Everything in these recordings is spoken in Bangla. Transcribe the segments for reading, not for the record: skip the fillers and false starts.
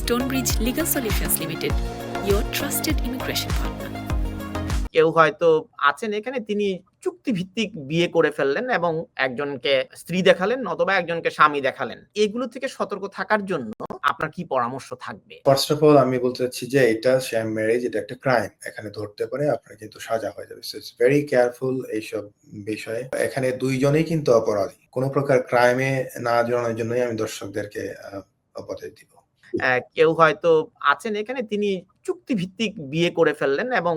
Stonebridge Legal Solutions Limited, your trusted immigration partner. কেউ হয়তো আছেন এখানে, তিনি চুক্তিভিত্তিক বিয়ে করে ফেললেন এবং একজনকে স্ত্রী দেখালেন অথবা একজনকে স্বামী দেখালেন। এগুলো থেকে সতর্ক থাকার জন্য আপনার কি পরামর্শ থাকবে? ফার্স্ট অফ অল আমি বলতে চাচ্ছি যে এটা শ্যাম ম্যারেজ, এটা একটা ক্রাইম। এখানে ধরতে পারে আপনার কিন্তু সাজা হয়ে যাবে। সো ইটস ভেরি কেয়ারফুল এইসব বিষয়ে। এখানে দুইজনেই কিন্তু অপরাধী। কোনো প্রকার ক্রাইমে না জড়ানোর জন্যই আমি দর্শকদেরকে উপদেশ দিব। কেউ হয়তো আছেন এখানে, তিনি চুক্তিভিত্তিক বিয়ে করে ফেললেন এবং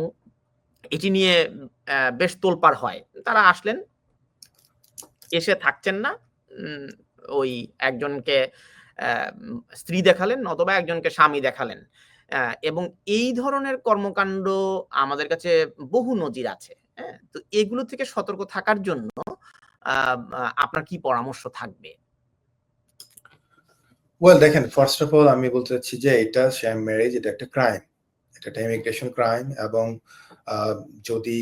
এটি নিয়ে বেশ তোলপাড় হয়। তারা আসলেন, এসে থাকছেন না, ওই একজনকে স্ত্রী দেখালেন অথবা একজনকে স্বামী দেখালেন, এবং এই ধরনের কর্মকাণ্ড আমাদের কাছে বহু নজির আছে। হ্যাঁ, তো এগুলো থেকে সতর্ক থাকার জন্য আপনার কি পরামর্শ থাকবে? ওয়েল দেখেন, ফার্স্ট অফ অল আমি বলতে চাচ্ছি যে এটা শ্যাম ম্যারেজ, এটা একটা ক্রাইম। এটা একটা ইমিগ্রেশন ক্রাইম এবং যদি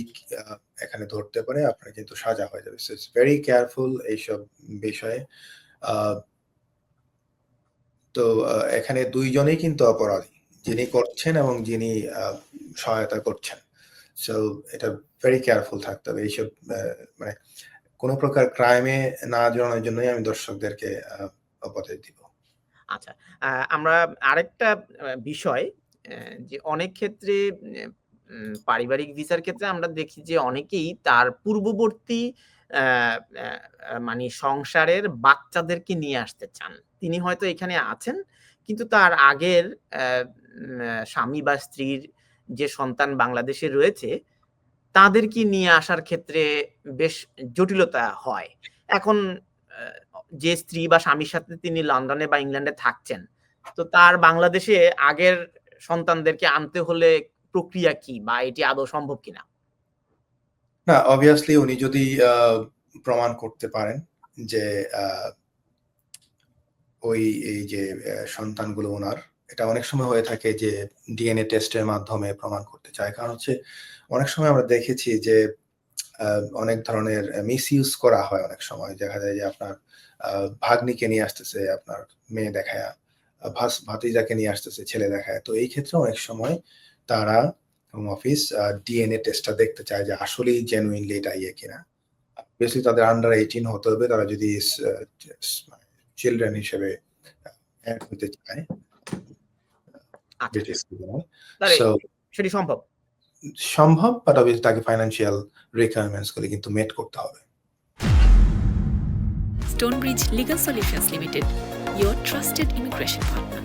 এখানে ধরতে পারে আপনার কিন্তু সাজা হয়ে যাবে। সো ইটস ভেরি কেয়ারফুল এইসব বিষয়ে। তো এখানে দুইজনেই কিন্তু অপরাধী, যিনি করছেন এবং যিনি সহায়তা করছেন। সো এটা ভেরি কেয়ারফুল থাকতে হবে। এইসব মানে কোনো প্রকার ক্রাইমে না জড়ানোর জন্যই আমি দর্শকদেরকে উপদেশ দিব। আচ্ছা, আমরা আরেকটা বিষয়, যে অনেক ক্ষেত্রে পারিবারিক ভিসার ক্ষেত্রে আমরা দেখি যে অনেকেই তার পূর্ববর্তী মানে সংসারের বাচ্চাদেরকে নিয়ে আসতে চান। তিনি হয়তো এখানে আছেন, কিন্তু তার আগের স্বামী বা স্ত্রীর যে সন্তান বাংলাদেশে রয়েছে, তাদেরকে নিয়ে আসার ক্ষেত্রে বেশ জটিলতা হয়। এখন যে স্ত্রী বা স্বামীর সাথে তিনি লন্ডনে বা ইংল্যান্ডে থাকছেন, তো তার বাংলাদেশে আগের সন্তানদেরকে আনতে হলে প্রক্রিয়া কি, বা এটি আদৌ সম্ভব কিনা? না, অবভিয়াসলি উনি যদি প্রমাণ করতে পারেন যে এই যে সন্তানগুলো ওনার, এটা অনেক সময় হয়ে থাকে যে ডিএনএ টেস্টের মাধ্যমে প্রমাণ করতে চায়। কারণ হচ্ছে অনেক সময় আমরা দেখেছি যে অনেক ধরনের মিসইউজ করা হয়। অনেক সময় দেখা যায় যে আপনার ভাগ্নিকে নিয়ে আসতেছে আপনার মেয়ে দেখায়া, ভাতিজাকে নিয়ে আসতেছে ছেলে দেখায়। তো এই ক্ষেত্রে অনেক সময় তারা হোম অফিস ডিএনএ টেস্টটা দেখতে চায় যে আসলেই জেনুইনলি এটা কিনা। বেসিক্যালি তাদের আন্ডার 18 হতে হবে, তারা যদি চিলড্রেন হিসেবে অ্যাড হতে চায়। সেটি সম্ভব? সম্ভব, বাট অবভিয়াসলি তাকে ফাইন্যান্সিয়াল রিকোয়ারমেন্টস গুলো কিন্তু মেট করতে হবে। Stonebridge Legal Solutions Limited, your trusted immigration partner.